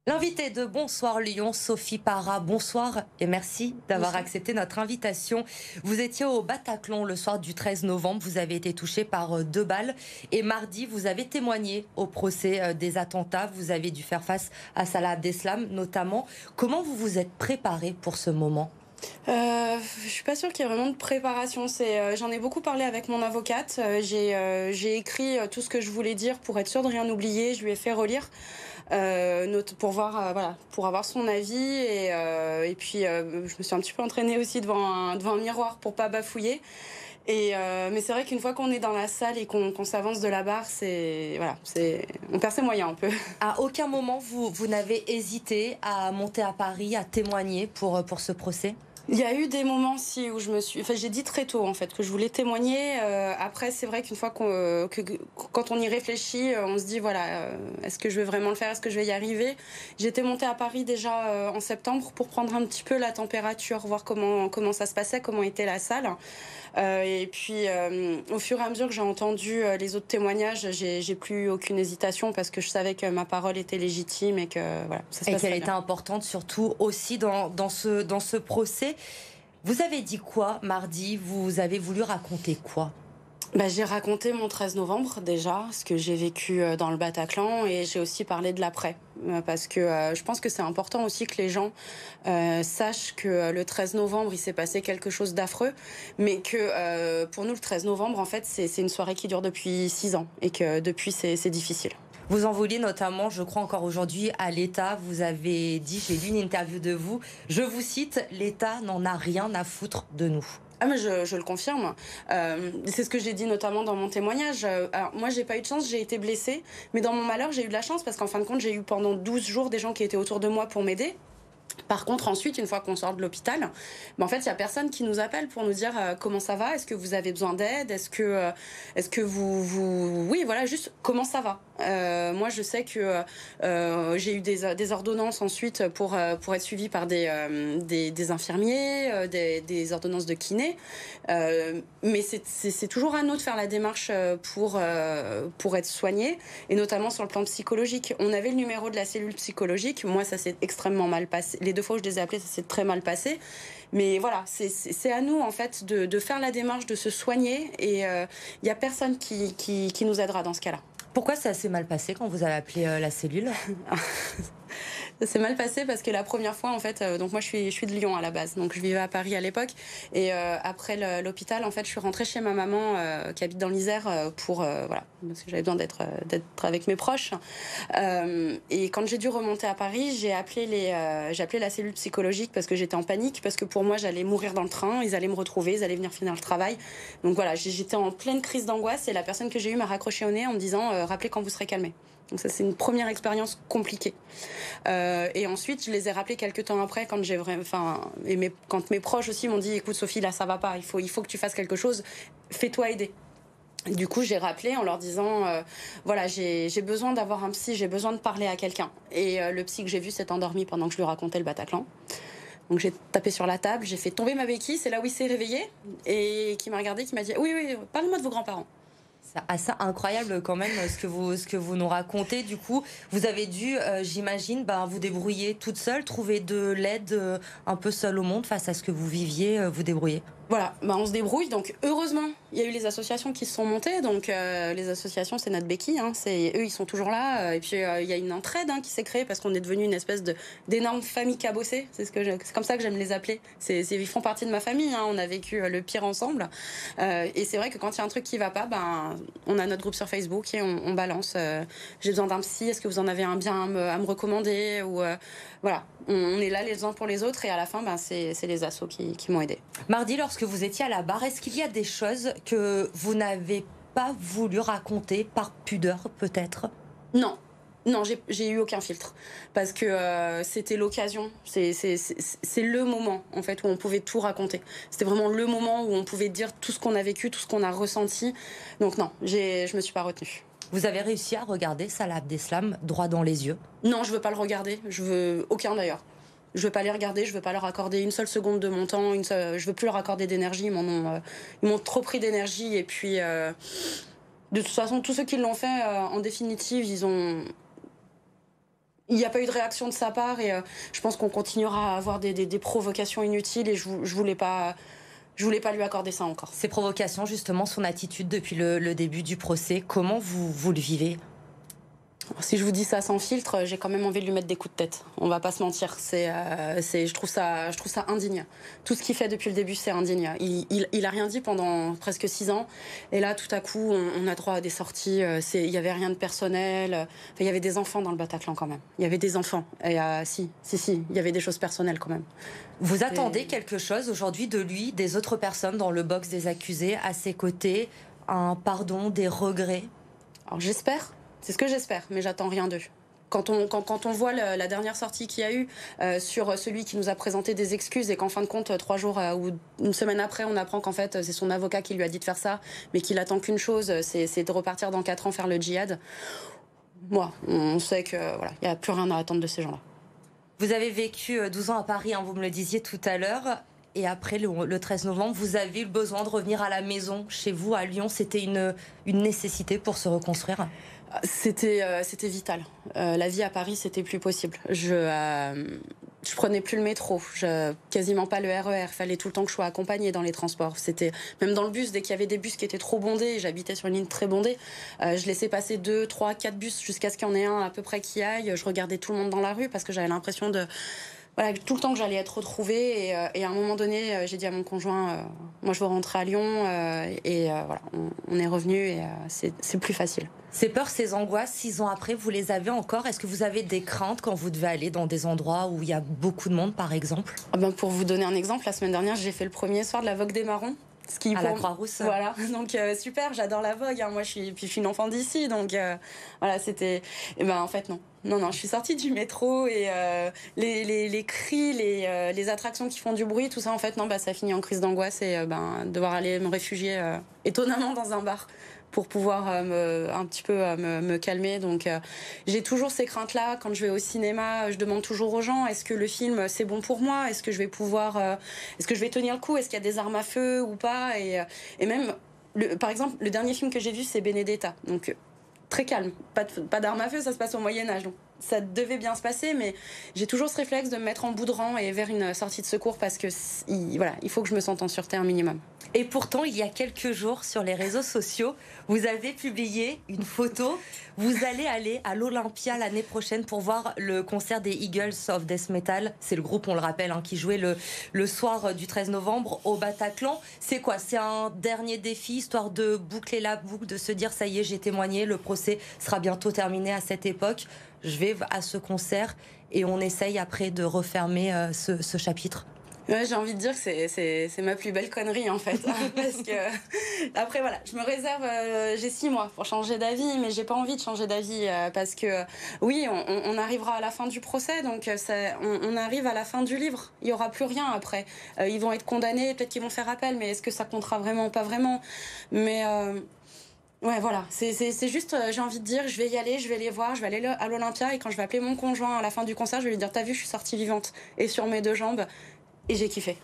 L'invitée de Bonsoir Lyon, Sophie Para, bonsoir et merci d'avoir accepté notre invitation. Vous étiez au Bataclan le soir du 13 novembre, vous avez été touchée par 2 balles et mardi, vous avez témoigné au procès des attentats. Vous avez dû faire face à Salah Abdeslam notamment. Comment vous vous êtes préparée pour ce moment? Je suis pas sûre qu'il y ait vraiment de préparation. J'en ai beaucoup parlé avec mon avocate. J'ai écrit tout ce que je voulais dire pour être sûre de rien oublier. Je lui ai fait relire pour voir, voilà, pour avoir son avis. Et puis, je me suis un petit peu entraînée aussi devant un miroir pour pas bafouiller. Mais c'est vrai qu'une fois qu'on est dans la salle et qu'on s'avance de la barre, voilà, on perd ses moyens un peu. À aucun moment vous n'avez hésité à monter à Paris, à témoigner pour ce procès? Il y a eu des moments si où j'ai dit très tôt en fait que je voulais témoigner. Après, c'est vrai qu'une fois quand on y réfléchit, on se dit voilà, est-ce que je vais vraiment le faire, est-ce que je vais y arriver. J'étais montée à Paris déjà en septembre pour prendre un petit peu la température, voir comment ça se passait, comment était la salle. Et puis au fur et à mesure que j'ai entendu les autres témoignages, j'ai plus aucune hésitation parce que je savais que ma parole était légitime et que voilà, ça se Et passe qu'elle très était bien. importante surtout aussi dans ce procès. Vous avez dit quoi mardi? Vous avez voulu raconter quoi? Bah, j'ai raconté mon 13 novembre déjà, ce que j'ai vécu dans le Bataclan, et j'ai aussi parlé de l'après. Parce que je pense que c'est important aussi que les gens sachent que le 13 novembre, il s'est passé quelque chose d'affreux, mais que pour nous, le 13 novembre, en fait, c'est une soirée qui dure depuis 6 ans, et que depuis, c'est difficile. Vous en vouliez notamment, je crois encore aujourd'hui, à l'État. Vous avez dit, j'ai lu une interview de vous, je vous cite, l'État n'en a rien à foutre de nous. Ah mais je le confirme. C'est ce que j'ai dit notamment dans mon témoignage. Alors moi j'ai pas eu de chance, j'ai été blessée, mais dans mon malheur j'ai eu de la chance parce qu'en fin de compte j'ai eu pendant 12 jours des gens qui étaient autour de moi pour m'aider. Par contre, ensuite, une fois qu'on sort de l'hôpital, en fait, il y a personne qui nous appelle pour nous dire comment ça va, est-ce que vous avez besoin d'aide, est-ce que oui, voilà, juste comment ça va. Moi, je sais que j'ai eu des ordonnances ensuite pour être suivie par des infirmiers, des ordonnances de kiné. Mais c'est toujours à nous de faire la démarche pour être soigné, et notamment sur le plan psychologique. On avait le numéro de la cellule psychologique. Moi, ça s'est extrêmement mal passé. Les 2 fois où je les ai appelés, ça s'est très mal passé. Mais voilà, c'est à nous, en fait, de faire la démarche, de se soigner. Et il n'y a personne qui nous aidera dans ce cas-là. Pourquoi ça s'est mal passé quand vous avez appelé la cellule? Ça s'est mal passé parce que la première fois, en fait, donc moi je suis de Lyon à la base, donc je vivais à Paris à l'époque, et après l'hôpital, en fait, je suis rentrée chez ma maman qui habite dans l'Isère voilà, parce que j'avais besoin d'être avec mes proches. Et quand j'ai dû remonter à Paris, j'ai appelé la cellule psychologique parce que j'étais en panique, parce que pour moi j'allais mourir dans le train, ils allaient me retrouver, ils allaient venir finir le travail. Donc voilà, j'étais en pleine crise d'angoisse, et la personne que j'ai eue m'a raccroché au nez en me disant rappelez quand vous serez calmée. Donc ça, c'est une première expérience compliquée. Et ensuite, je les ai rappelés quelques temps après, quand quand mes proches aussi m'ont dit, écoute Sophie, là ça va pas, il faut que tu fasses quelque chose, fais-toi aider. Et du coup, j'ai rappelé en leur disant, voilà, j'ai besoin d'avoir un psy, j'ai besoin de parler à quelqu'un. Et le psy que j'ai vu s'est endormi pendant que je lui racontais le Bataclan. Donc j'ai tapé sur la table, j'ai fait tomber ma béquille, c'est là où il s'est réveillé, et qui m'a regardé, qui m'a dit, oui, oui, parlez-moi de vos grands-parents. C'est assez incroyable quand même ce que vous nous racontez. Du coup, vous avez dû, j'imagine, vous débrouiller toute seule, trouver de l'aide un peu seule au monde face à ce que vous viviez, vous débrouiller. Voilà, on se débrouille. Donc heureusement, il y a eu les associations qui se sont montées. Donc les associations, c'est notre béquille. Eux, ils sont toujours là. Et puis il y a une entraide qui s'est créée parce qu'on est devenu une espèce d'énorme famille cabossée. C'est comme ça que j'aime les appeler. Ils font partie de ma famille. On a vécu le pire ensemble. Et c'est vrai que quand il y a un truc qui va pas, on a notre groupe sur Facebook et on balance. J'ai besoin d'un psy. Est-ce que vous en avez un bien à me recommander, ou voilà, on est là les uns pour les autres. Et à la fin, c'est les assos qui m'ont aidé. Mardi, lorsque vous étiez à la barre, est-ce qu'il y a des choses que vous n'avez pas voulu raconter par pudeur, peut-être? Non. Non, j'ai eu aucun filtre parce que c'était l'occasion. C'est le moment en fait où on pouvait tout raconter. C'était vraiment le moment où on pouvait dire tout ce qu'on a vécu, tout ce qu'on a ressenti. Donc non, je me suis pas retenue. Vous avez réussi à regarder Salah Abdeslam droit dans les yeux? Non, je veux pas le regarder. Je veux aucun d'ailleurs. Je veux pas les regarder. Je veux pas leur accorder une seule seconde de mon temps. Je veux plus leur accorder d'énergie. Ils m'ont trop pris d'énergie. Et puis de toute façon, tous ceux qui l'ont fait, en définitive, Il n'y a pas eu de réaction de sa part et je pense qu'on continuera à avoir des provocations inutiles et je voulais pas lui accorder ça encore. Ces provocations, justement, son attitude depuis le début du procès, comment vous le vivez? Si je vous dis ça sans filtre, j'ai quand même envie de lui mettre des coups de tête. On va pas se mentir. Je trouve ça indigne. Tout ce qu'il fait depuis le début, c'est indigne. Il a rien dit pendant presque 6 ans. Et là, tout à coup, on a droit à des sorties. Il y avait rien de personnel. Enfin, il y avait des enfants dans le Bataclan quand même. Il y avait des enfants. Et si, il y avait des choses personnelles quand même. Vous attendez quelque chose aujourd'hui de lui, des autres personnes dans le box des accusés, à ses côtés? Un pardon, des regrets? Alors j'espère. C'est ce que j'espère, mais j'attends rien d'eux. Quand on voit la dernière sortie qu'il y a eu sur celui qui nous a présenté des excuses et qu'en fin de compte, 3 jours ou une semaine après, on apprend qu'en fait, c'est son avocat qui lui a dit de faire ça, mais qu'il attend qu'une chose, c'est de repartir dans 4 ans faire le djihad. Moi, on sait que voilà, il n'y a plus rien à attendre de ces gens-là. Vous avez vécu 12 ans à Paris, hein, vous me le disiez tout à l'heure. Et après le 13 novembre, vous avez eu le besoin de revenir à la maison, chez vous, à Lyon. C'était une nécessité pour se reconstruire? C'était vital. La vie à Paris, c'était plus possible. Je prenais plus le métro, quasiment pas le RER. Il fallait tout le temps que je sois accompagnée dans les transports. C'était même dans le bus, dès qu'il y avait des bus qui étaient trop bondés, j'habitais sur une ligne très bondée, je laissais passer 2, 3, 4 bus jusqu'à ce qu'il y en ait un à peu près qui aille. Je regardais tout le monde dans la rue parce que j'avais l'impression de... Voilà, tout le temps que j'allais être retrouvée et à un moment donné, j'ai dit à mon conjoint, moi je veux rentrer à Lyon voilà, on est revenu et c'est plus facile. Ces peurs, ces angoisses, 6 ans après, vous les avez encore? Est-ce que vous avez des craintes quand vous devez aller dans des endroits où il y a beaucoup de monde, par exemple? Pour vous donner un exemple, la semaine dernière, j'ai fait le premier soir de la Vogue des Marrons. À la Croix-Rousse. Voilà, donc super, j'adore la Vogue, hein. Moi je suis une enfant d'ici, donc voilà, c'était... en fait non, je suis sortie du métro et les cris, les attractions qui font du bruit, tout ça en fait, ça finit en crise d'angoisse et devoir aller me réfugier étonnamment dans un bar pour pouvoir un petit peu me calmer. Donc j'ai toujours ces craintes-là. Quand je vais au cinéma, je demande toujours aux gens, est-ce que le film c'est bon pour moi? Est-ce que je vais pouvoir... est-ce que je vais tenir le coup? Est-ce qu'il y a des armes à feu ou pas? Et même, par exemple, le dernier film que j'ai vu, c'est Benedetta. Donc très calme. Pas d'armes à feu, ça se passe au Moyen-Âge. Donc ça devait bien se passer, mais j'ai toujours ce réflexe de me mettre en bout de rang et vers une sortie de secours parce que il faut que je me sente en sûreté un minimum. Et pourtant, il y a quelques jours, sur les réseaux sociaux, vous avez publié une photo. Vous allez aller à l'Olympia l'année prochaine pour voir le concert des Eagles of Death Metal. C'est le groupe, on le rappelle, hein, qui jouait le soir du 13 novembre au Bataclan. C'est quoi? C'est un dernier défi, histoire de boucler la boucle, de se dire, ça y est, j'ai témoigné, le procès sera bientôt terminé à cette époque. Je vais à ce concert et on essaye après de refermer ce chapitre. Ouais, j'ai envie de dire que c'est ma plus belle connerie en fait, parce que après voilà, je me réserve, j'ai 6 mois pour changer d'avis, mais j'ai pas envie de changer d'avis parce que oui, on arrivera à la fin du procès, donc on arrive à la fin du livre, il y aura plus rien après. Ils vont être condamnés, peut-être qu'ils vont faire appel, mais est-ce que ça comptera vraiment? Pas vraiment, mais ouais, voilà, c'est juste, j'ai envie de dire, je vais y aller, je vais les voir, je vais aller à l'Olympia et quand je vais appeler mon conjoint à la fin du concert, je vais lui dire, t'as vu, je suis sortie vivante et sur mes 2 jambes. Et j'ai kiffé.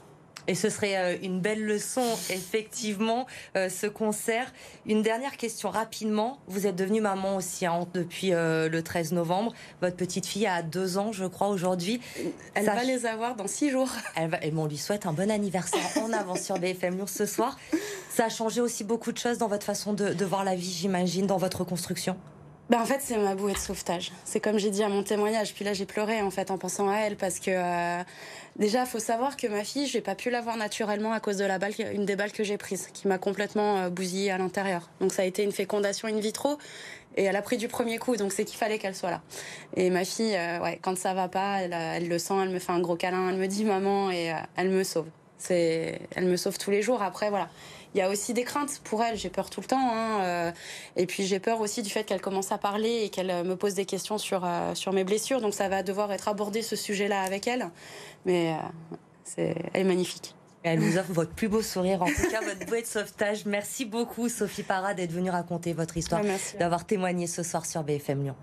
Et ce serait une belle leçon, effectivement, ce concert. Une dernière question, rapidement. Vous êtes devenue maman aussi hein, depuis le 13 novembre. Votre petite fille a 2 ans, je crois, aujourd'hui. Elle va les avoir dans 6 jours. Et on lui souhaite un bon anniversaire en avance sur BFM Lyon ce soir. Ça a changé aussi beaucoup de choses dans votre façon de voir la vie, j'imagine, dans votre reconstruction? En fait, c'est ma bouée de sauvetage. C'est comme j'ai dit à mon témoignage. Puis là, j'ai pleuré en fait en pensant à elle parce que déjà, il faut savoir que ma fille, j'ai pas pu l'avoir naturellement à cause de une des balles que j'ai prises, qui m'a complètement bousillée à l'intérieur. Donc ça a été une fécondation in vitro et elle a pris du premier coup. Donc c'est qu'il fallait qu'elle soit là. Et ma fille, quand ça va pas, elle le sent, elle me fait un gros câlin, elle me dit maman et elle me sauve. Elle me sauve tous les jours. Après, voilà. Il y a aussi des craintes pour elle, j'ai peur tout le temps. Hein, et puis j'ai peur aussi du fait qu'elle commence à parler et qu'elle me pose des questions sur mes blessures. Donc ça va devoir être abordé ce sujet-là avec elle. Mais elle est magnifique. Elle vous offre votre plus beau sourire, en tout cas votre bouée de sauvetage. Merci beaucoup Sophie Parra d'être venue raconter votre histoire, d'avoir témoigné ce soir sur BFM Lyon.